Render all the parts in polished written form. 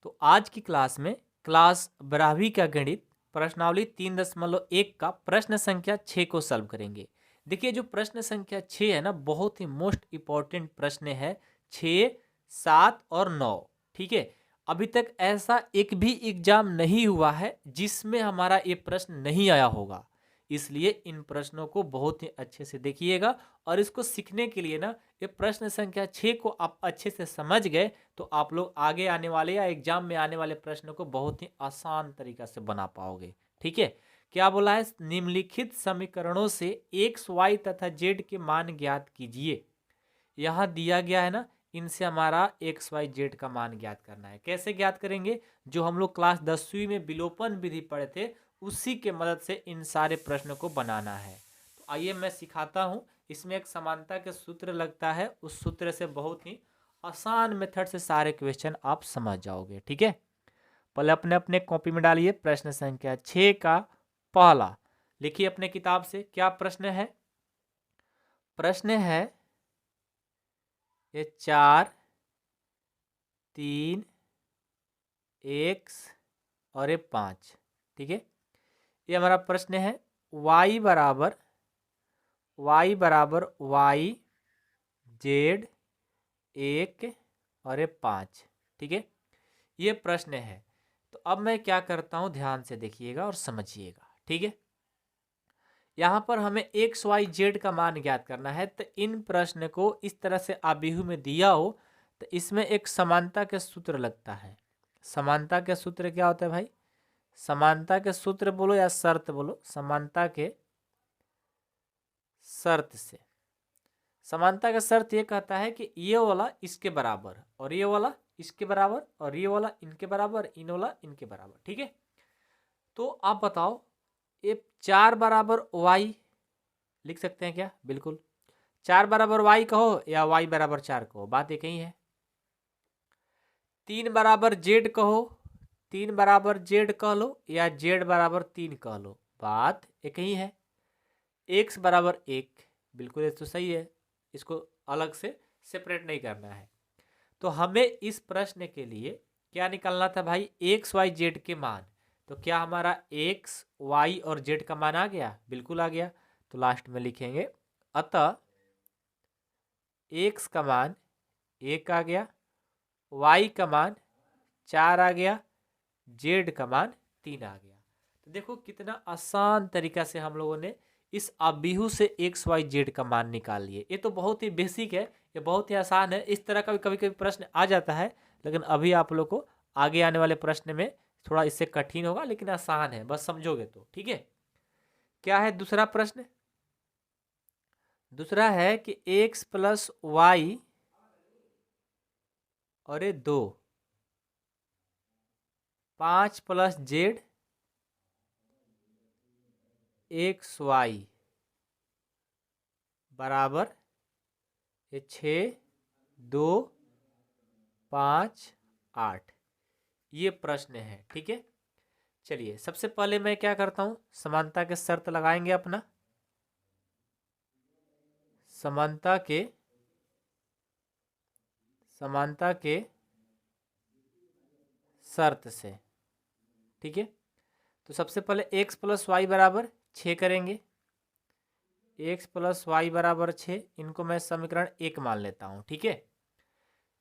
तो आज की क्लास में क्लास 12वीं का गणित प्रश्नावली 3.1 का प्रश्न संख्या 6 को सॉल्व करेंगे। देखिए जो प्रश्न संख्या 6 है ना, बहुत ही मोस्ट इम्पॉर्टेंट प्रश्न है। 6, 7 और 9। ठीक है, अभी तक ऐसा एक भी एग्जाम नहीं हुआ है जिसमें हमारा ये प्रश्न नहीं आया होगा, इसलिए इन प्रश्नों को बहुत ही अच्छे से देखिएगा। और इसको सीखने के लिए ना, ये प्रश्न संख्या 6 को आप अच्छे से समझ गए तो आप लोग आगे आने वाले या एग्जाम में आने वाले प्रश्नों को बहुत ही आसान तरीका से बना पाओगे। ठीक है, क्या बोला है, निम्नलिखित समीकरणों से एक्स वाई तथा जेड के मान ज्ञात कीजिए। यहाँ दिया गया है ना, इनसे हमारा एक्स वाई जेड का मान ज्ञात करना है। कैसे ज्ञात करेंगे, जो हम लोग क्लास 10वीं में विलोपन विधि पढ़े थे उसी के मदद से इन सारे प्रश्नों को बनाना है। तो आइए मैं सिखाता हूँ। इसमें एक समानता के सूत्र लगता है, उस सूत्र से बहुत ही आसान मेथड से सारे क्वेश्चन आप समझ जाओगे। ठीक है, पहले अपने अपने कॉपी में डालिए प्रश्न संख्या 6 का पहला। लिखिए अपने किताब से, क्या प्रश्न है। प्रश्न है ये 4, 3, एक्स और ये 5। ठीक है, ये हमारा प्रश्न है। y बराबर वाई जेड 1 और ये 5। ठीक है, ये प्रश्न है। तो अब मैं क्या करता हूँ, ध्यान से देखिएगा और समझिएगा। ठीक है, यहाँ पर हमें एक्स वाई जेड का मान ज्ञात करना है। तो इन प्रश्न को इस तरह से आबिहू में दिया हो तो इसमें एक समानता के सूत्र लगता है। समानता के सूत्र क्या होता है भाई, समानता के सूत्र बोलो या शर्त बोलो, समानता के शर्त से, समानता का शर्त ये कहता है कि ये वाला इसके बराबर और ये वाला इसके बराबर और ये वाला इनके बराबर, इन वाला इनके बराबर। ठीक है, तो आप बताओ, ये 4 बराबर वाई लिख सकते हैं क्या, बिल्कुल 4 बराबर वाई कहो या वाई बराबर 4 कहो, बात एक ही है। 3 बराबर जेड कहो, 3 बराबर जेड कह लो या जेड बराबर 3 कह लो, बात एक ही है। एक्स बराबर 1, बिल्कुल ये तो सही है, इसको अलग से सेपरेट नहीं करना है। तो हमें इस प्रश्न के लिए क्या निकालना था भाई, एक्स वाई जेड के मान। तो क्या हमारा एक्स वाई और जेड का मान आ गया, बिल्कुल आ गया। तो लास्ट में लिखेंगे अतः एक्स का मान 1 आ गया, वाई का मान 4 आ गया, जेड का मान 3 आ गया। तो देखो कितना आसान तरीका से हम लोगों ने इस आबिहू से एक्स वाई जेड का मान निकाल लिए। ये तो बहुत ही बेसिक है, ये बहुत ही आसान है। इस तरह का भी कभी कभी प्रश्न आ जाता है, लेकिन अभी आप लोग को आगे आने वाले प्रश्न में थोड़ा इससे कठिन होगा, लेकिन आसान है, बस समझोगे तो। ठीक है, क्या है दूसरा प्रश्न। दूसरा है कि एक्स प्लस वाई और ये 2, 5 प्लस जेड एक्स वाई बराबर ये 6, 2, 5, 8, ये प्रश्न है। ठीक है, चलिए सबसे पहले मैं क्या करता हूँ, समानता के शर्त लगाएंगे अपना, समानता के शर्त से। ठीक है, तो सबसे पहले एक्स प्लस वाई बराबर 6 करेंगे। एक्स प्लस वाई बराबर 6, इनको मैं समीकरण 1 मान लेता हूँ। ठीक है,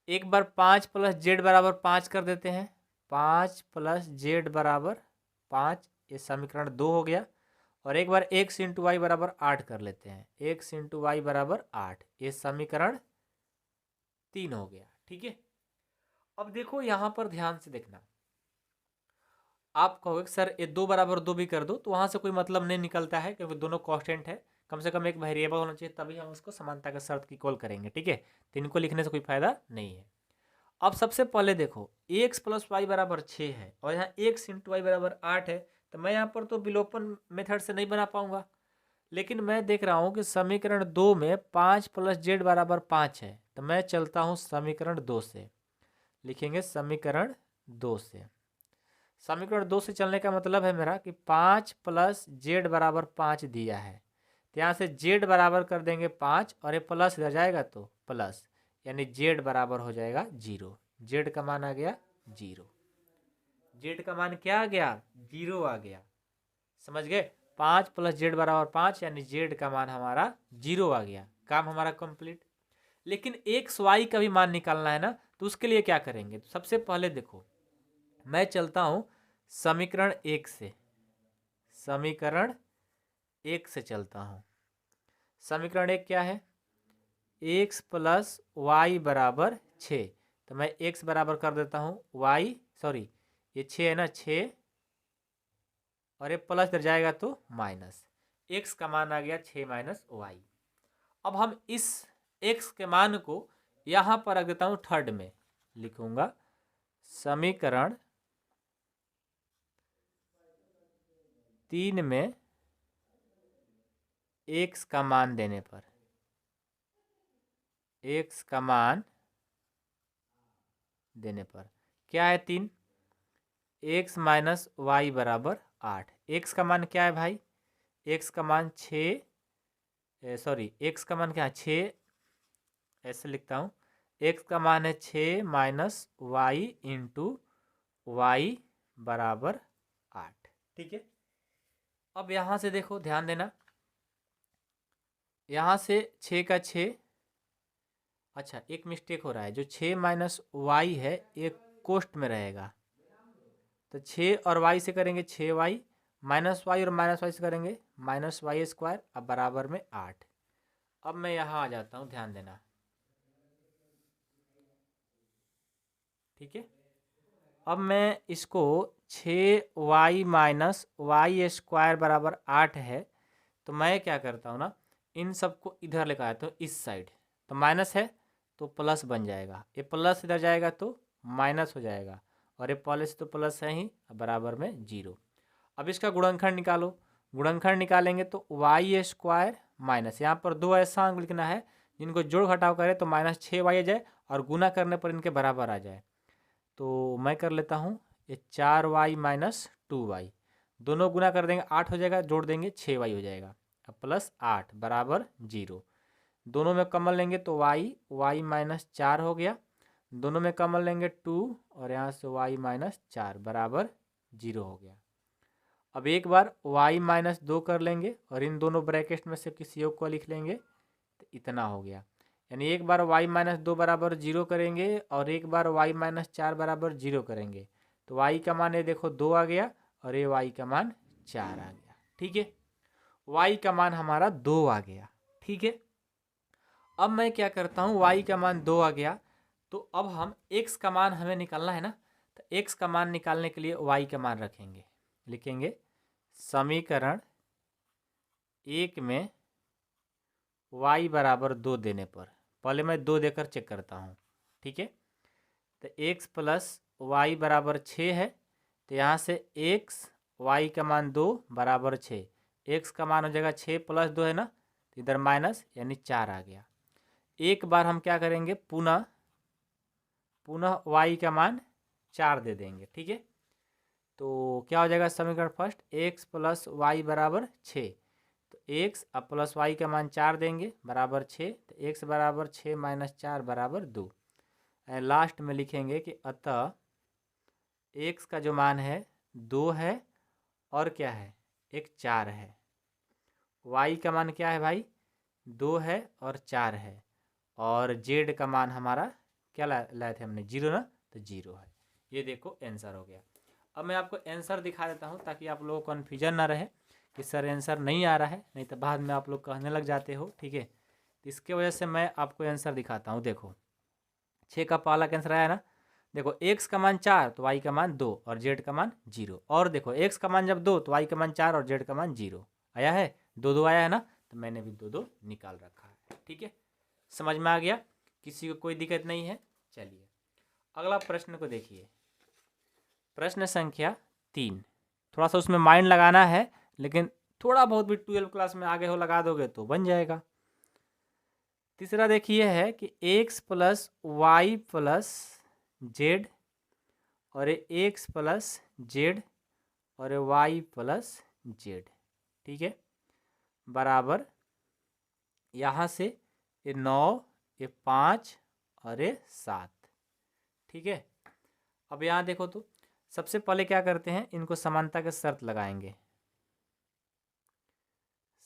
एक बार 5 प्लस जेड बराबर 5 कर देते हैं, 5 प्लस जेड बराबर 5, ये समीकरण 2 हो गया। और एक बार एक्स इंटू वाई बराबर 8 कर लेते हैं, एक्स इंटू वाई बराबर 8, ये समीकरण 3 हो गया। ठीक है, अब देखो यहाँ पर ध्यान से देखना, आप कहोगे सर ये 2 बराबर 2 भी कर दो, तो वहाँ से कोई मतलब नहीं निकलता है क्योंकि दोनों कांस्टेंट है। कम से कम एक वेरिएबल होना चाहिए, तभी हम उसको समानता के शर्त की कॉल करेंगे। ठीक है, तो इनको लिखने से कोई फायदा नहीं है। अब सबसे पहले देखो, एक्स प्लस वाई बराबर 6 है और यहाँ एक्स इंटू वाई बराबर 8 है, तो मैं यहाँ पर तो विलोपन मेथड से नहीं बना पाऊंगा। लेकिन मैं देख रहा हूँ कि समीकरण 2 में 5 प्लस जेड बराबर 5 है, तो मैं चलता हूँ समीकरण 2 से। लिखेंगे समीकरण 2 से, समीकरण 2 से चलने का मतलब है मेरा कि 5 प्लस जेड बराबर 5 दिया है, तो यहाँ से जेड बराबर कर देंगे 5 और ये प्लस इधर जाएगा तो प्लस, यानी जेड बराबर हो जाएगा 0। जेड का मान आ गया 0। जेड का मान क्या आ गया, 0 आ गया। समझ गए, 5 + जेड बराबर 5, यानी जेड का मान हमारा 0 आ गया। काम हमारा कंप्लीट। लेकिन एक्स वाई का भी मान निकालना है ना, तो उसके लिए क्या करेंगे, तो सबसे पहले देखो मैं चलता हूं समीकरण 1 से, समीकरण 1 से चलता हूं। समीकरण 1 क्या है, x + y बराबर 6। तो मैं x बराबर कर देता हूँ y, सॉरी ये 6 है ना, 6 और ये प्लस इधर जाएगा तो माइनस, x का मान आ गया 6 - y। अब हम इस x के मान को यहाँ पर रख देता हूँ थर्ड में, लिखूंगा समीकरण 3 में x का मान देने पर, x का मान देने पर क्या है 3, x - y बराबर 8। x का मान क्या है भाई, x का मान 6, सॉरी x का मान क्या है 6, ऐसे लिखता हूँ, x का मान है 6 - y इंटू y बराबर 8। ठीक है, अब यहाँ से देखो ध्यान देना, यहाँ से 6 का 6, अच्छा एक मिस्टेक हो रहा है, जो 6 - y है एक कोष्ट में रहेगा, तो 6 और y से करेंगे 6y, -y और -y से करेंगे -y², अब बराबर में 8। अब मैं यहाँ आ जाता हूँ, ध्यान देना, ठीक है। अब मैं इसको 6y - y² बराबर 8 है, तो मैं क्या करता हूँ ना, इन सबको इधर लेकर आता हूँ इस साइड, तो माइनस है तो प्लस बन जाएगा, ये प्लस इधर जाएगा तो माइनस हो जाएगा, और ये प्लस तो प्लस है ही, बराबर में 0। अब इसका गुणनखंड निकालो, गुणनखंड निकालेंगे तो y² माइनस, यहाँ पर दो ऐसा अंक लिखना है जिनको जोड़ घटाव करें तो -6y आ जाए, और गुना करने पर इनके बराबर आ जाए। तो मैं कर लेता हूँ, ये 4y - 2y, दोनों गुना कर देंगे 8 हो जाएगा, जोड़ देंगे 6y हो जाएगा, अब +8 बराबर 0। दोनों में कॉमन लेंगे तो y -4 हो गया, दोनों में कॉमन लेंगे 2, और यहाँ से y -4 बराबर 0 हो गया। अब एक बार y -2 कर लेंगे, और इन दोनों ब्रैकेट में से किसी एक को लिख लेंगे, तो इतना हो गया। यानी एक बार y -2 बराबर 0 करेंगे, और एक बार y -4 बराबर 0 करेंगे, तो y का मान ये देखो 2 आ गया, और ये y का मान 4 आ गया। ठीक है, y का मान हमारा 2 आ गया। ठीक है, अब मैं क्या करता हूँ, y का मान 2 आ गया, तो अब हम x का मान हमें निकालना है ना, तो x का मान निकालने के लिए y का मान रखेंगे, लिखेंगे समीकरण 1 में y बराबर 2 देने पर, पहले मैं 2 देकर चेक करता हूँ। ठीक है, तो x + y बराबर 6 है, तो यहाँ से x y का मान 2 बराबर 6, x का मान हो जाएगा 6 + 2 है ना, तो इधर माइनस यानी 4 आ गया। एक बार हम क्या करेंगे, पुनः y का मान 4 दे देंगे। ठीक है, तो क्या हो जाएगा समीकरण फर्स्ट, x + y बराबर 6, तो x अब प्लस y का मान 4 देंगे बराबर 6, तो x बराबर 6 - 4 बराबर 2। लास्ट में लिखेंगे कि अतः x का जो मान है 2 है, और क्या है, एक 4 है। y का मान क्या है भाई, 2 है और 4 है, और z का मान हमारा क्या लाए थे हमने, 0 ना, तो 0 है। ये देखो आंसर हो गया। अब मैं आपको आंसर दिखा देता हूँ ताकि आप लोगों को कन्फ्यूजन ना रहे कि सर आंसर नहीं आ रहा है, नहीं तो बाद में आप लोग कहने लग जाते हो। ठीक है, तो इसके वजह से मैं आपको आंसर दिखाता हूँ। देखो 6 का पहला आंसर आया ना, देखो x का मान 4 तो y का मान 2 और z का मान 0, और देखो x का मान जब 2 तो y का मान 4 और z का मान 0 आया है, 2 आया है ना, तो मैंने भी 2 निकाल रखा है। ठीक है, समझ में आ गया, किसी को कोई दिक्कत नहीं है। चलिए अगला प्रश्न को देखिए, प्रश्न संख्या 3। थोड़ा सा उसमें माइंड लगाना है, लेकिन थोड़ा बहुत भी 12 क्लास में आगे हो लगा दोगे तो बन जाएगा। तीसरा देखिए है कि x + y + z, और ये x + z और ये y + z, ठीक है, बराबर यहाँ से ये 9, ये 5 और ये 7। ठीक है, अब यहाँ देखो तो सबसे पहले क्या करते हैं, इनको समानता के शर्त लगाएंगे।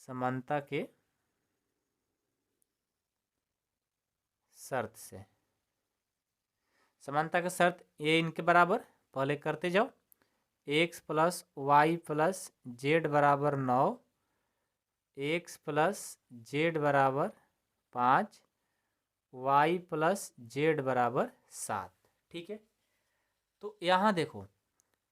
समानता के शर्त से, समानता का शर्त ये इनके बराबर पहले करते जाओ। X plus y plus z बराबर 9, एक्स प्लस जेड बराबर 5, वाई प्लस जेड बराबर 7। ठीक है, तो यहाँ देखो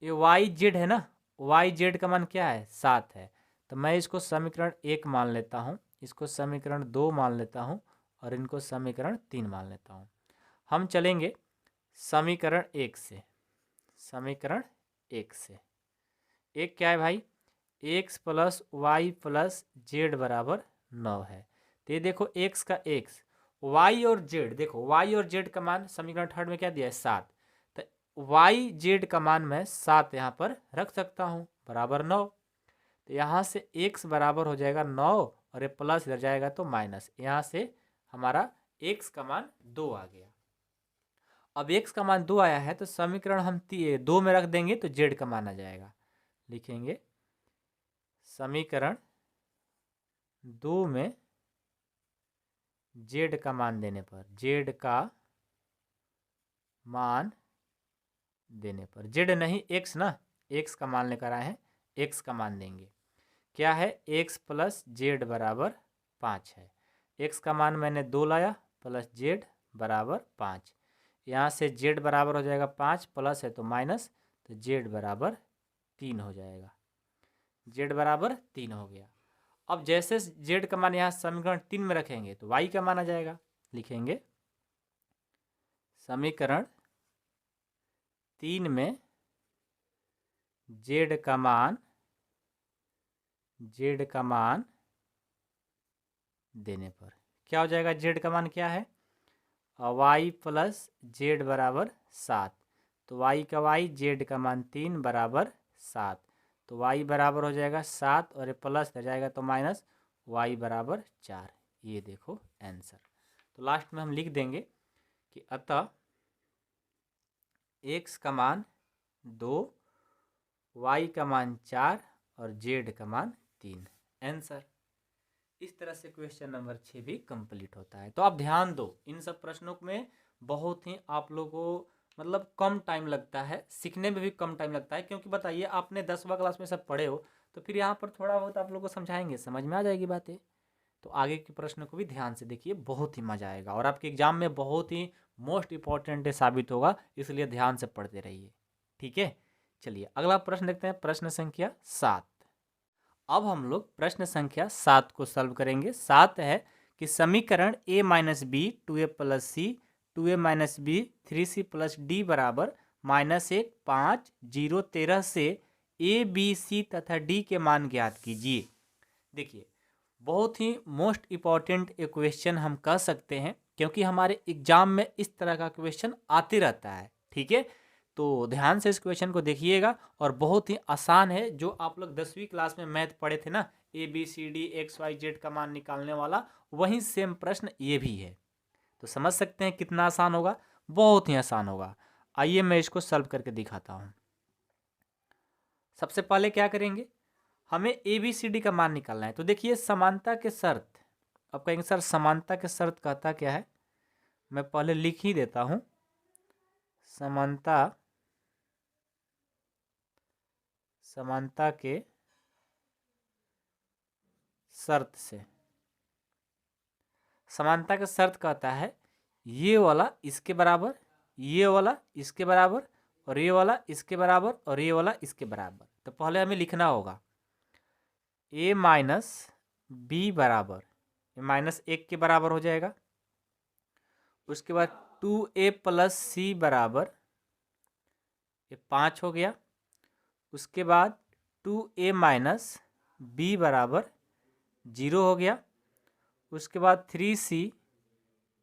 ये वाई जेड है ना, वाई जेड का मान क्या है 7 है, तो मैं इसको समीकरण 1 मान लेता हूँ, इसको समीकरण 2 मान लेता हूँ और इनको समीकरण 3 मान लेता हूँ। हम चलेंगे समीकरण 1 से, समीकरण 1 से। एक क्या है भाई, x plus y plus z बराबर 9 है। तो ये देखो एक्स का एक्स, वाई और जेड, देखो वाई और जेड का मान समीकरण थर्ड में क्या दिया है 7, तो वाई जेड का मान मैं 7 यहाँ पर रख सकता हूँ बराबर 9। तो यहाँ से एक्स बराबर हो जाएगा 9 और ये प्लस इधर जाएगा तो माइनस, यहाँ से हमारा एक्स का मान 2 आ गया। अब एक्स का मान 2 आया है तो समीकरण हम 2 में रख देंगे तो जेड का मान आ जाएगा। लिखेंगे समीकरण 2 में जेड का मान देने पर, जेड का मान देने पर, जेड नहीं एक्स ना, एक्स का मान लेकर आए हैं, एक्स का मान देंगे। क्या है, एक्स प्लस जेड बराबर 5 है। एक्स का मान मैंने 2 लाया प्लस जेड बराबर 5, यहाँ से जेड बराबर हो जाएगा 5, प्लस है तो माइनस, तो जेड बराबर 3 हो जाएगा, जेड बराबर 3 हो गया। अब जैसे जेड का मान यहाँ समीकरण 3 में रखेंगे तो वाई का मान आ जाएगा। लिखेंगे समीकरण 3 में जेड का मान, जेड का मान देने पर क्या हो जाएगा, जेड का मान क्या है, वाई प्लस जेड बराबर 7, तो वाई का वाई, जेड का मान 3 बराबर 7, तो वाई बराबर हो जाएगा 7 और ये प्लस हो जाएगा तो माइनस, वाई बराबर 4। ये देखो आंसर। तो लास्ट में हम लिख देंगे कि अतः एक्स का मान 2, वाई का मान 4 और जेड का मान 3। आंसर। इस तरह से क्वेश्चन नंबर 6 भी कंप्लीट होता है। तो आप ध्यान दो, इन सब प्रश्नों में बहुत ही आप लोगों को मतलब कम टाइम लगता है, सीखने में भी कम टाइम लगता है, क्योंकि बताइए आपने 10वां क्लास में सब पढ़े हो तो फिर यहाँ पर थोड़ा बहुत आप लोगों को समझाएंगे, समझ में आ जाएगी बातें। तो आगे के प्रश्न को भी ध्यान से देखिए, बहुत ही मजा आएगा और आपके एग्जाम में बहुत ही मोस्ट इंपॉर्टेंट साबित होगा, इसलिए ध्यान से पढ़ते रहिए। ठीक है, चलिए अगला प्रश्न देखते हैं, प्रश्न संख्या 7। अब हम लोग प्रश्न संख्या 7 को सॉल्व करेंगे। 7 है कि समीकरण a minus B 2a plus C 2a minus B 3c plus D बराबर -1 5 0 13 से a b c तथा d के मान ज्ञात कीजिए। देखिए बहुत ही मोस्ट इम्पॉर्टेंट एक क्वेश्चन हम कह सकते हैं, क्योंकि हमारे एग्जाम में इस तरह का क्वेश्चन आते रहता है। ठीक है, तो ध्यान से इस क्वेश्चन को देखिएगा और बहुत ही आसान है। जो आप लोग 10वीं क्लास में मैथ पढ़े थे ना, A B C D X Y Z का मान निकालने वाला, वही सेम प्रश्न ये भी है। तो समझ सकते हैं कितना आसान होगा, बहुत ही आसान होगा। आइए मैं इसको सॉल्व करके दिखाता हूँ। सबसे पहले क्या करेंगे, हमें ए बी सी डी का मान निकालना है। तो देखिए समानता के शर्त, अब कहेंगे सर समानता के शर्त कहता क्या है, मैं पहले लिख ही देता हूँ। समानता, समानता के शर्त से, समानता का शर्त कहता है ये वाला इसके बराबर, ये वाला इसके बराबर और ये वाला इसके बराबर और ये वाला इसके बराबर। तो पहले हमें लिखना होगा a माइनस बी बराबर -1 के बराबर हो जाएगा। उसके बाद 2a प्लस सी बराबर, ये 5 हो गया। उसके बाद 2a माइनस बी बराबर 0 हो गया। उसके बाद 3c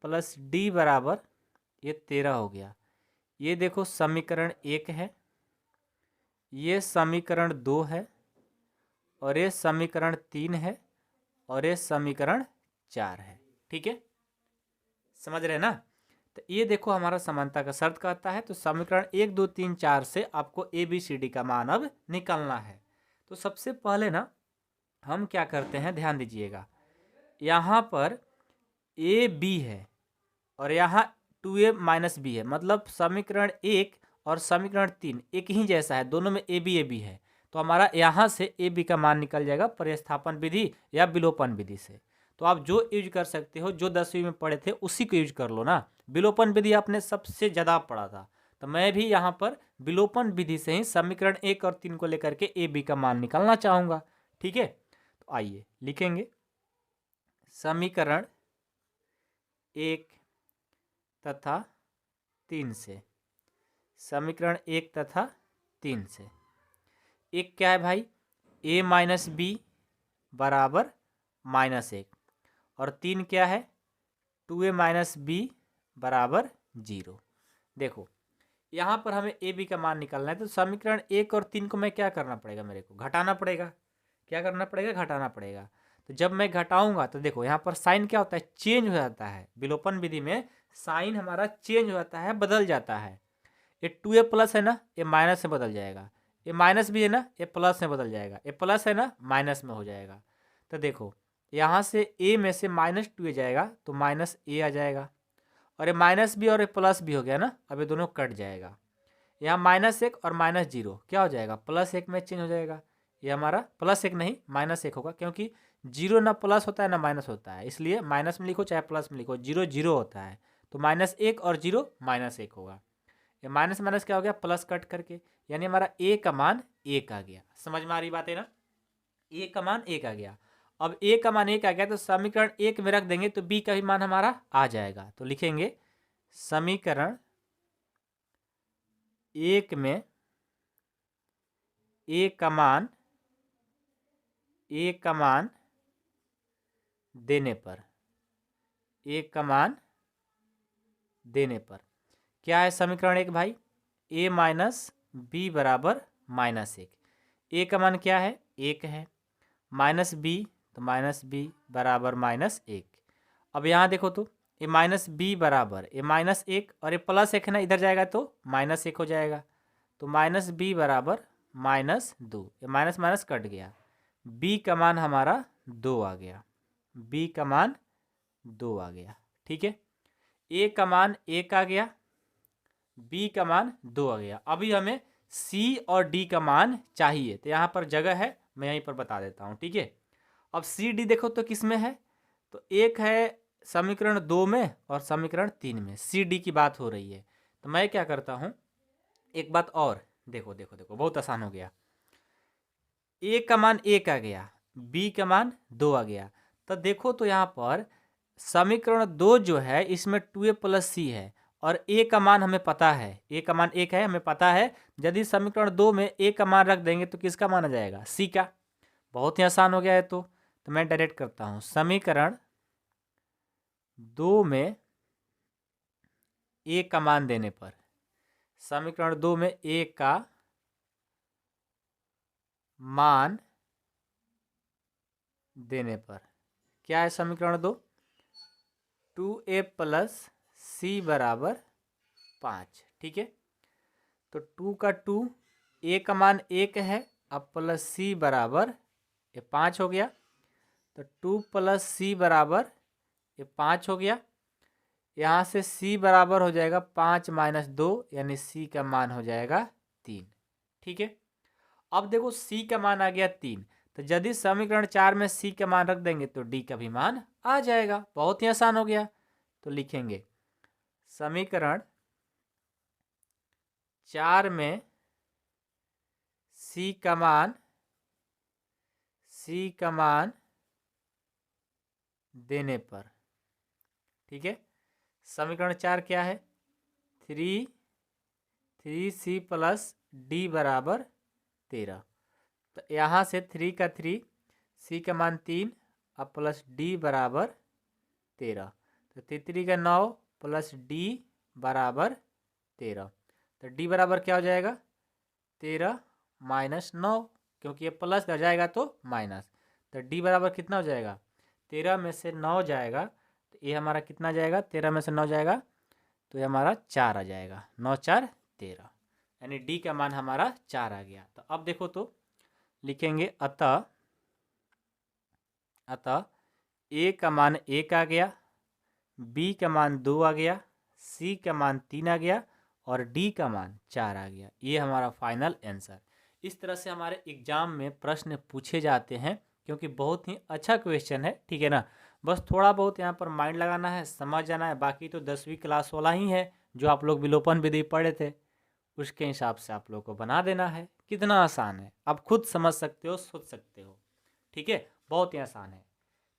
प्लस डी बराबर ये 13 हो गया। ये देखो समीकरण 1 है, ये समीकरण 2 है और ये समीकरण 3 है और ये समीकरण 4 है। ठीक है, समझ रहे ना। तो ये देखो हमारा समानता का शर्त कहता है, तो समीकरण 1 2 3 4 से आपको ए बी सी डी का मान अब निकालना है। तो सबसे पहले ना हम क्या करते हैं, ध्यान दीजिएगा, यहाँ पर ए बी है और यहाँ 2a माइनस बी है, मतलब समीकरण 1 और समीकरण 3 एक ही जैसा है, दोनों में ए बी है। तो हमारा यहाँ से ए बी का मान निकल जाएगा प्रतिस्थापन विधि या विलोपन विधि से। तो आप जो यूज कर सकते हो, जो 10वीं में पढ़े थे उसी को यूज कर लो ना। विलोपन विधि आपने सबसे ज़्यादा पढ़ा था, तो मैं भी यहाँ पर विलोपन विधि से ही समीकरण 1 और 3 को लेकर के ए बी का मान निकालना चाहूँगा। ठीक है, तो आइए लिखेंगे समीकरण 1 तथा 3 से, समीकरण 1 तथा 3 से एक क्या है भाई, a माइनस बी बराबर -1 और 3 क्या है, 2a माइनस बी बराबर 0। देखो यहाँ पर हमें ए बी का मान निकालना है, तो समीकरण 1 और 3 को मैं क्या करना पड़ेगा, मेरे को घटाना पड़ेगा। क्या करना पड़ेगा, घटाना पड़ेगा। तो जब मैं घटाऊंगा तो देखो यहाँ पर साइन क्या होता है, चेंज हो जाता है। विलोपन विधि में साइन हमारा चेंज हो जाता है, बदल जाता है। ये 2a प्लस है ना, ये माइनस में बदल जाएगा। ये माइनस भी है ना, ये प्लस में बदल जाएगा। ये प्लस है ना, माइनस में हो जाएगा। तो देखो यहाँ से a में से -2a जाएगा तो -a आ जाएगा, और ये माइनस भी और ये प्लस भी हो गया ना, अब ये दोनों कट जाएगा। यहाँ -1 और -0 क्या हो जाएगा, +1 में चेंज हो जाएगा। ये हमारा +1 नहीं -1 होगा, क्योंकि 0 ना प्लस होता है ना माइनस होता है, इसलिए माइनस में लिखो चाहे प्लस में लिखो, 0 0 होता है। तो -1 और 0 -1 होगा। ये माइनस माइनस क्या हो गया, प्लस कट करके, यानी हमारा a का मान 1 आ गया। समझ में आ रही बात है ना, a का मान 1 आ गया। अब a का मान 1 आ गया तो समीकरण 1 में रख देंगे तो b का भी मान हमारा आ जाएगा। तो लिखेंगे समीकरण 1 में a का मान देने पर, a का मान देने पर क्या है समीकरण 1 भाई, a माइनस बी बराबर -1। a का मान क्या है, 1 है, माइनस बी तो -b बराबर -1। अब यहाँ देखो तो ये -b बराबर ये -1 और ये +1 है ना, इधर जाएगा तो -1 हो जाएगा। तो -b बराबर -2, ये माइनस माइनस कट गया। b का मान हमारा 2 आ गया, b का मान 2 आ गया। ठीक है, a का मान 1 आ गया, b का मान 2 आ गया। अभी हमें c और d का मान चाहिए, तो यहाँ पर जगह है, मैं यहीं पर बता देता हूँ। ठीक है, अब सी डी देखो तो किस में है, तो एक है समीकरण 2 में और समीकरण 3 में सी डी की बात हो रही है। तो मैं क्या करता हूँ, एक बात और देखो देखो देखो, बहुत आसान हो गया। a का मान 1 आ गया, b का मान 2 आ गया। तो देखो तो यहाँ पर समीकरण 2 जो है इसमें 2a प्लस c है और a का मान हमें पता है, a का मान 1 है हमें पता है। यदि समीकरण 2 में a का मान रख देंगे तो किसका मान आ जाएगा, c का। बहुत ही आसान हो गया है। तो मैं डायरेक्ट करता हूँ, समीकरण 2 में a का मान देने पर, समीकरण 2 में a का मान देने पर क्या है समीकरण 2, 2a प्लस c बराबर 5। ठीक है, तो 2 का 2, a का मान 1 है, अब प्लस c बराबर ये 5 हो गया। तो 2 प्लस c बराबर ये 5 हो गया। यहाँ से c बराबर हो जाएगा 5 माइनस 2, यानी c का मान हो जाएगा 3। ठीक है, अब देखो c का मान आ गया 3, तो यदि समीकरण 4 में c का मान रख देंगे तो d का भी मान आ जाएगा। बहुत ही आसान हो गया। तो लिखेंगे समीकरण 4 में c का मान देने पर, ठीक है, समीकरण 4 क्या है, 3c प्लस d बराबर 13। तो यहाँ से 3 का 3, c का मान 3 अब प्लस d बराबर 13। तो 3 का 9 प्लस d बराबर 13। तो d बराबर क्या हो जाएगा, 13 माइनस 9, क्योंकि ये प्लस आ जाएगा तो माइनस। तो d बराबर कितना हो जाएगा, 13 में से 9 जाएगा तो ये हमारा कितना जाएगा, 13 में से 9 जाएगा तो ये हमारा 4 आ जाएगा, 9 4 13, यानी डी का मान हमारा 4 आ गया। तो अब देखो तो लिखेंगे अतः ए का मान 1 आ गया, बी का मान 2 आ गया, सी का मान 3 आ गया और डी का मान 4 आ गया। ये हमारा फाइनल आंसर। इस तरह से हमारे एग्जाम में प्रश्न पूछे जाते हैं, क्योंकि बहुत ही अच्छा क्वेश्चन है, ठीक है ना। बस थोड़ा बहुत यहाँ पर माइंड लगाना है, समझ जाना है, बाकी तो 10वीं क्लास वाला ही है जो आप लोग विलोपन विधि पढ़े थे, उसके हिसाब से आप लोग को बना देना है। कितना आसान है, आप खुद समझ सकते हो, सोच सकते हो, ठीक है, बहुत ही आसान है।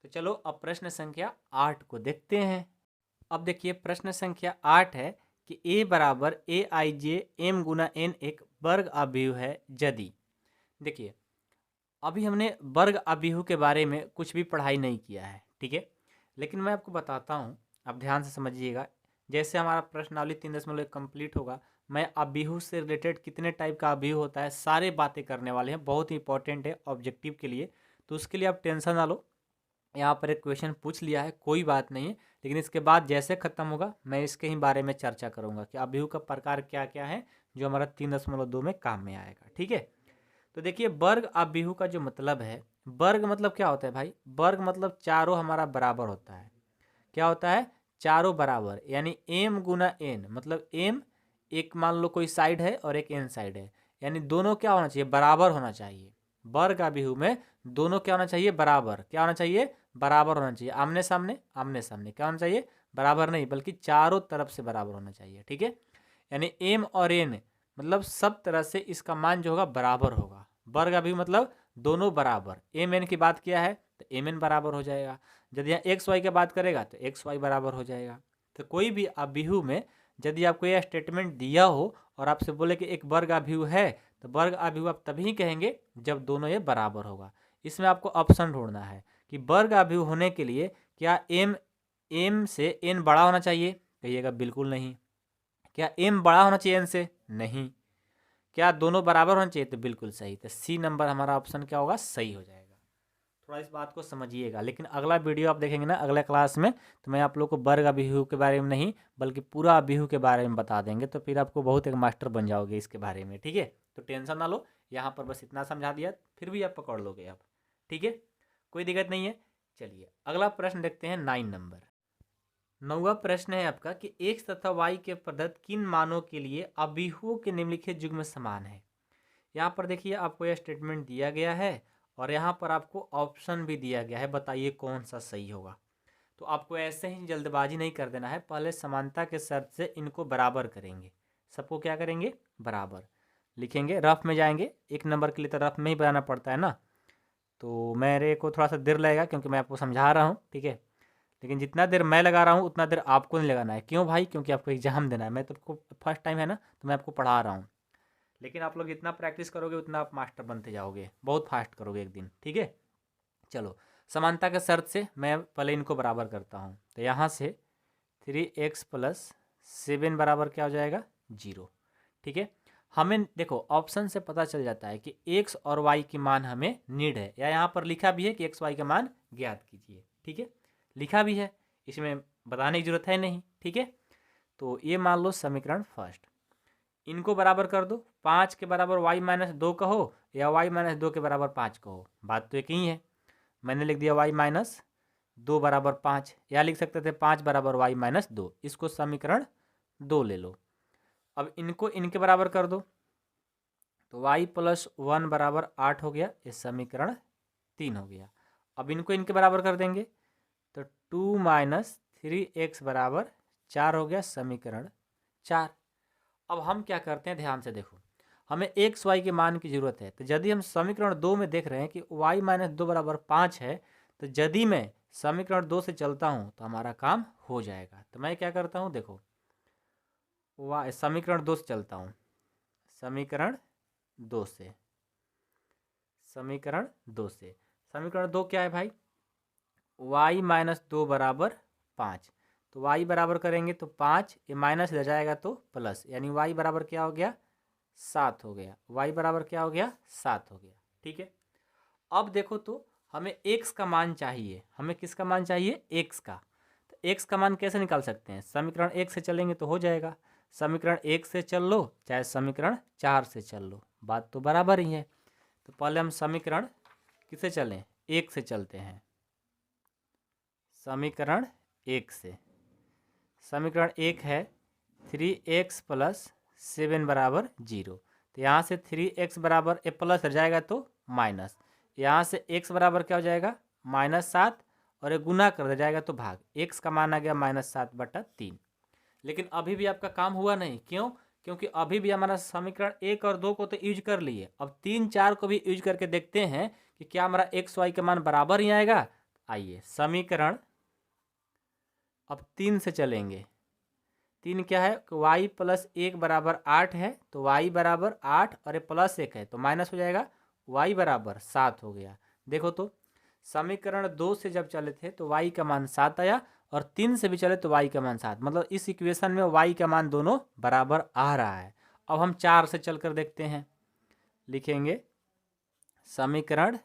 तो चलो अब प्रश्न संख्या 8 को देखते हैं। अब देखिए प्रश्न संख्या 8 है कि a बराबर ए आई जे एम गुना एन एक वर्ग अभिव्यव है यदि। देखिए अभी हमने वर्ग अभिव्यव के बारे में कुछ भी पढ़ाई नहीं किया है, ठीक है, लेकिन मैं आपको बताता हूँ, आप ध्यान से समझिएगा। जैसे हमारा प्रश्नावली 3.1 कंप्लीट होगा, मैं अभिव्यव से रिलेटेड कितने टाइप का अभिव्यव होता है सारे बातें करने वाले हैं, बहुत ही इंपॉर्टेंट है ऑब्जेक्टिव के लिए। तो उसके लिए आप टेंशन ना लो, यहाँ पर एक क्वेश्चन पूछ लिया है, कोई बात नहीं है, लेकिन इसके बाद जैसे खत्म होगा मैं इसके ही बारे में चर्चा करूंगा कि अभिव्यव का प्रकार क्या क्या है जो हमारा 3.2 में काम में आएगा, ठीक है। तो देखिए वर्ग अभिव्यव का जो मतलब है, वर्ग मतलब क्या होता है भाई, वर्ग मतलब चारों हमारा बराबर होता है। क्या होता है, चारों बराबर, यानी एम गुना एन, मतलब एम एक मान लो कोई साइड है और एक एन साइड है, यानी दोनों क्या होना चाहिए, बराबर होना चाहिए। वर्ग अभिव्यव में दोनों क्या होना चाहिए, बराबर, क्या होना चाहिए, बराबर होना चाहिए। आमने सामने, आमने सामने क्या होना चाहिए, बराबर नहीं, बल्कि चारों तरफ से बराबर होना चाहिए, ठीक है। यानी एम और एन मतलब सब तरह से इसका मान जो होगा बराबर होगा। वर्ग अभिव्यव मतलब दोनों बराबर, एम एन की बात किया है तो एम एन बराबर हो जाएगा, यदि यहाँ एक्स वाई की बात करेगा तो एक्स वाई बराबर हो जाएगा। तो कोई भी अभिव्यव में यदि आपको यह स्टेटमेंट दिया हो और आपसे बोले कि एक वर्ग अभिव्यव है, तो वर्ग अभिव्यव आप तभी कहेंगे जब दोनों ये बराबर होगा। इसमें आपको ऑप्शन ढूंढना है कि वर्ग अभिव्यव होने के लिए क्या एम से एन बड़ा होना चाहिए, कहिएगा बिल्कुल नहीं। क्या एम बड़ा होना चाहिए एन से, नहीं। क्या दोनों बराबर होना चाहिए, तो बिल्कुल सही। तो सी नंबर हमारा ऑप्शन क्या होगा, सही हो जाएगा। थोड़ा इस बात को समझिएगा, लेकिन अगला वीडियो आप देखेंगे ना अगला क्लास में, तो मैं आप लोग को वर्ग अभिव्यव के बारे में नहीं बल्कि पूरा अभिव्यव के बारे में बता देंगे, तो फिर आपको बहुत एक मास्टर बन जाओगे इसके बारे में, ठीक है। तो टेंशन ना लो, यहाँ पर बस इतना समझा दिया, फिर भी आप पकड़ लोगे आप, ठीक है, कोई दिक्कत नहीं है। चलिए अगला प्रश्न देखते हैं, 9 नंबर। 9वां प्रश्न है आपका कि x तथा y के प्रदत्त किन मानों के लिए अभिव्ययों के निम्नलिखित युग्म समान है। यहाँ पर देखिए आपको यह स्टेटमेंट दिया गया है और यहाँ पर आपको ऑप्शन भी दिया गया है, बताइए कौन सा सही होगा। तो आपको ऐसे ही जल्दबाजी नहीं कर देना है, पहले समानता के शर्त से इनको बराबर करेंगे, सबको क्या करेंगे, बराबर लिखेंगे, रफ में जाएंगे। 1 नंबर के लिए तो रफ में ही बनाना पड़ता है ना, तो मेरे को थोड़ा सा देर लगेगा क्योंकि मैं आपको समझा रहा हूँ, ठीक है, लेकिन जितना देर मैं लगा रहा हूँ उतना देर आपको नहीं लगाना है। क्यों भाई, क्योंकि आपको एग्जाम देना है, मैं तो आपको फर्स्ट टाइम है ना, तो मैं आपको पढ़ा रहा हूँ, लेकिन आप लोग जितना प्रैक्टिस करोगे उतना आप मास्टर बनते जाओगे, बहुत फास्ट करोगे एक दिन, ठीक है। चलो समानता के शर्त से मैं पहले इनको बराबर करता हूँ, तो यहाँ से 3x + 7 बराबर क्या हो जाएगा, 0, ठीक है। हमें देखो ऑप्शन से पता चल जाता है कि x और y की मान हमें नीड है, या यहाँ पर लिखा भी है कि x y का मान ज्ञात कीजिए, ठीक है, लिखा भी है, इसमें बताने की जरूरत है नहीं, ठीक है। तो ये मान लो समीकरण फर्स्ट, इनको बराबर कर दो, 5 के बराबर y-2 कहो या y-2 के बराबर 5 कहो, बात तो एक ही है। मैंने लिख दिया y-2 बराबर 5, या लिख सकते थे 5 बराबर y-2, इसको समीकरण 2 ले लो। अब इनको इनके बराबर कर दो, तो y + 1 बराबर 8 हो गया, ये समीकरण 3 हो गया। अब इनको इनके बराबर कर देंगे तो 2 - 3x बराबर 4 हो गया, समीकरण 4। अब हम क्या करते हैं, ध्यान से देखो, हमें x y के मान की जरूरत है, तो यदि हम समीकरण 2 में देख रहे हैं कि y-2 बराबर 5 है, तो यदि मैं समीकरण 2 से चलता हूँ तो हमारा काम हो जाएगा। तो मैं क्या करता हूँ, देखो समीकरण 2 से चलता हूँ, समीकरण 2 से, समीकरण 2 से, समीकरण 2 क्या है भाई, y-2 बराबर 5, तो y बराबर करेंगे तो 5, ये माइनस ले जाएगा तो प्लस, यानी y बराबर क्या हो गया, 7 हो गया, y बराबर क्या हो गया, 7 हो गया, ठीक है। अब देखो तो हमें x का मान चाहिए, हमें किसका मान चाहिए, x का, तो x का मान कैसे निकाल सकते हैं? समीकरण 1 से चलेंगे तो हो जाएगा। समीकरण 1 से चल लो चाहे समीकरण 4 से चल लो, बात तो बराबर ही है। तो पहले हम समीकरण किससे चलें? 1 से चलते हैं। समीकरण 1 से, समीकरण 1 है 3x प्लस 7 बराबर 0। तो यहाँ से 3x बराबर ए प्लस रह जाएगा तो माइनस, यहाँ से x बराबर क्या हो जाएगा? -7, और ये गुना कर दिया जाएगा तो भाग। x का मान आ गया -7/3। लेकिन अभी भी आपका काम हुआ नहीं, क्यों? क्योंकि अभी भी हमारा समीकरण 1 और 2 को तो यूज कर लिए, अब 3 4 को भी यूज करके देखते हैं कि क्या हमारा x y का मान बराबर ही आएगा। आइए समीकरण अब 3 से चलेंगे। 3 क्या है? y प्लस 1 बराबर 8 है, तो y बराबर 8 और ये प्लस 1 है तो माइनस हो जाएगा, y बराबर 7 हो गया। देखो तो समीकरण 2 से जब चले थे तो y का मान 7 आया, और 3 से भी चले तो y का मान 7, मतलब इस इक्वेशन में y का मान दोनों बराबर आ रहा है। अब हम 4 से चलकर देखते हैं, लिखेंगे समीकरण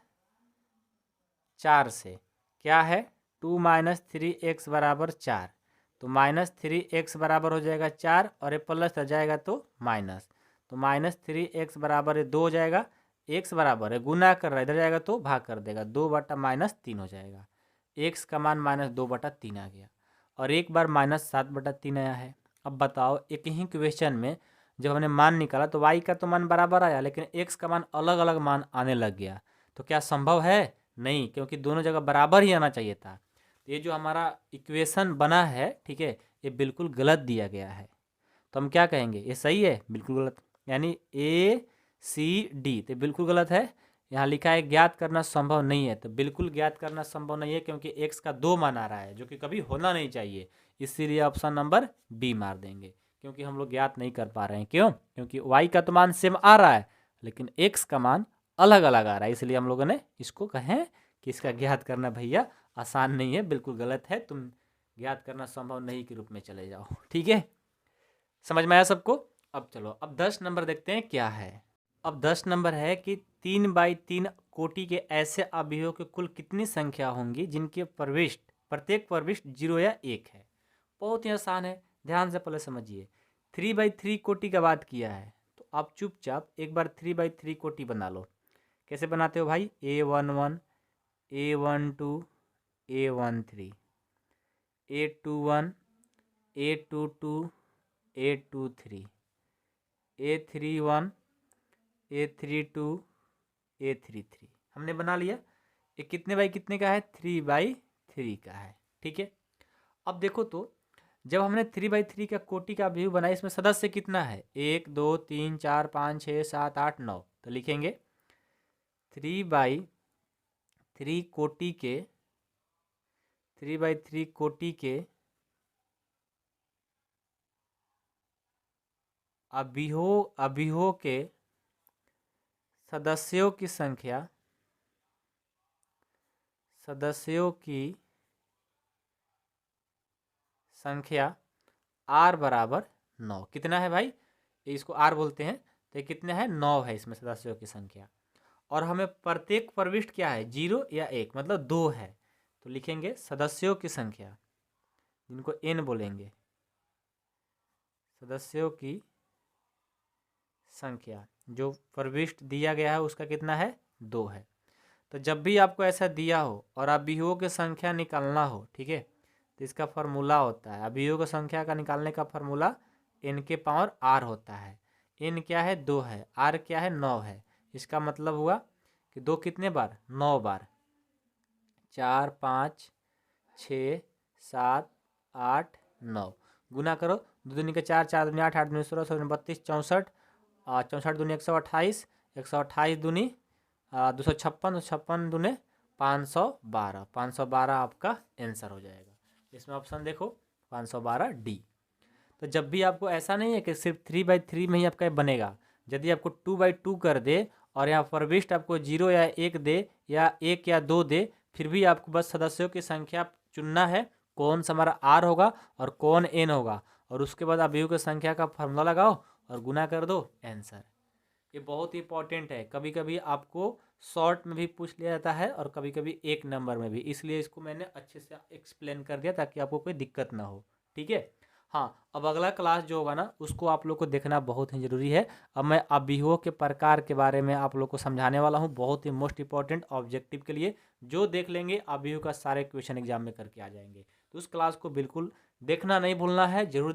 4 से क्या है? 2 - 3x बराबर 4, तो -3x बराबर हो जाएगा 4, और ये प्लस रह जाएगा तो माइनस, तो -3x बराबर 2 हो जाएगा। x बराबर है गुना कर रहा है, इधर जाएगा तो भाग कर देगा, 2/-3 हो जाएगा। x का मान -2/3 आ गया, और एक बार -7/3 आया है। अब बताओ एक ही क्वेश्चन में जब हमने मान निकाला तो y का तो मान बराबर आया, लेकिन x का मान अलग अलग मान आने लग गया, तो क्या संभव है? नहीं, क्योंकि दोनों जगह बराबर ही आना चाहिए था। तो ये जो हमारा इक्वेशन बना है, ठीक है, ये बिल्कुल गलत दिया गया है। तो हम क्या कहेंगे? ये सही है? बिल्कुल गलत, यानी ACD तो बिल्कुल गलत है। यहाँ लिखा है ज्ञात करना संभव नहीं है, तो बिल्कुल ज्ञात करना संभव नहीं है, क्योंकि x का 2 मान आ रहा है जो कि कभी होना नहीं चाहिए। इसीलिए ऑप्शन नंबर बी मार देंगे, क्योंकि हम लोग ज्ञात नहीं कर पा रहे हैं। क्यों? क्योंकि y का तो मान सेम आ रहा है, लेकिन x का मान अलग अलग आ रहा है, इसलिए हम लोगों ने इसको कहें कि इसका ज्ञात करना भैया आसान नहीं है, बिल्कुल गलत है, तुम ज्ञात करना संभव नहीं के रूप में चले जाओ। ठीक है, समझ में आया सबको? अब चलो अब 10 नंबर देखते हैं क्या है। अब 10 नंबर है कि 3/3 कोटि के ऐसे अवयवों की कुल कितनी संख्या होंगी जिनके प्रत्येक प्रविष्ट 0 या 1 है। बहुत ही आसान है, ध्यान से पहले समझिए। 3/3 कोटि का बात किया है, तो आप चुपचाप एक बार 3/3 कोटि बना लो। कैसे बनाते हो भाई? A11, A12, A13, A21, A22, A23, A31, A32, A33 हमने बना लिया। ये कितने बाई कितने का है? 3/3 का है। ठीक है, अब देखो तो जब हमने 3/3 का कोटि का व्यू बनाया, इसमें सदस्य कितना है? 1 2 3 4 5 6 7 8 9, तो लिखेंगे 3/3 कोटि के 3/3 कोटि के अवयवों के सदस्यों की संख्या r बराबर 9। कितना है भाई? इसको r बोलते हैं, तो कितने हैं? 9 है इसमें सदस्यों की संख्या, और हमें प्रत्येक प्रविष्ट क्या है? 0 या 1, मतलब 2 है। तो लिखेंगे सदस्यों की संख्या, जिनको n बोलेंगे, सदस्यों की संख्या जो प्रविष्ट दिया गया है उसका कितना है? 2 है। तो जब भी आपको ऐसा दिया हो और अवयवों की संख्या निकालना हो, ठीक है, तो इसका फार्मूला होता है, अवयवों की संख्या का निकालने का फार्मूला n के पावर r होता है। n क्या है? 2 है, r क्या है? 9 है। इसका मतलब हुआ कि 2 कितने बार? 9 बार। 4 5 6 7 8 9 गुना करो, 2 दूनी के 4, 4 दूनी 8, 8 दूनी 16, 16 32 64, 64 दूनी 128, 128 दूनी 256, 256 दूने 512, 512 आपका आंसर हो जाएगा। इसमें ऑप्शन देखो 512 डी। तो जब भी आपको ऐसा नहीं है कि सिर्फ 3/3 में ही आपका बनेगा, यदि आपको 2/2 कर दे और यहाँ प्रविष्ट आपको 0 या 1 दे या 1 या 2 दे, फिर भी आपको बस सदस्यों की संख्या चुनना है, कौन सा हमारा r होगा और कौन n होगा, और उसके बाद अवयवों की संख्या का फॉर्मूला लगाओ और गुना कर दो, आंसर। ये बहुत ही इंपॉर्टेंट है। कभी कभी आपको शॉर्ट में भी पूछ लिया जाता है और कभी कभी 1 नंबर में भी, इसलिए इसको मैंने अच्छे से एक्सप्लेन कर दिया ताकि आपको कोई दिक्कत ना हो। ठीक है। हाँ, अब अगला क्लास जो होगा ना उसको आप लोग को देखना बहुत ही ज़रूरी है। अब मैं अवयवों के प्रकार के बारे में आप लोग को समझाने वाला हूँ, बहुत ही मोस्ट इंपॉर्टेंट ऑब्जेक्टिव के लिए। जो देख लेंगे अवयव का सारे क्वेश्चन एग्जाम में करके आ जाएंगे। तो उस क्लास को बिल्कुल देखना नहीं भूलना है, जरूर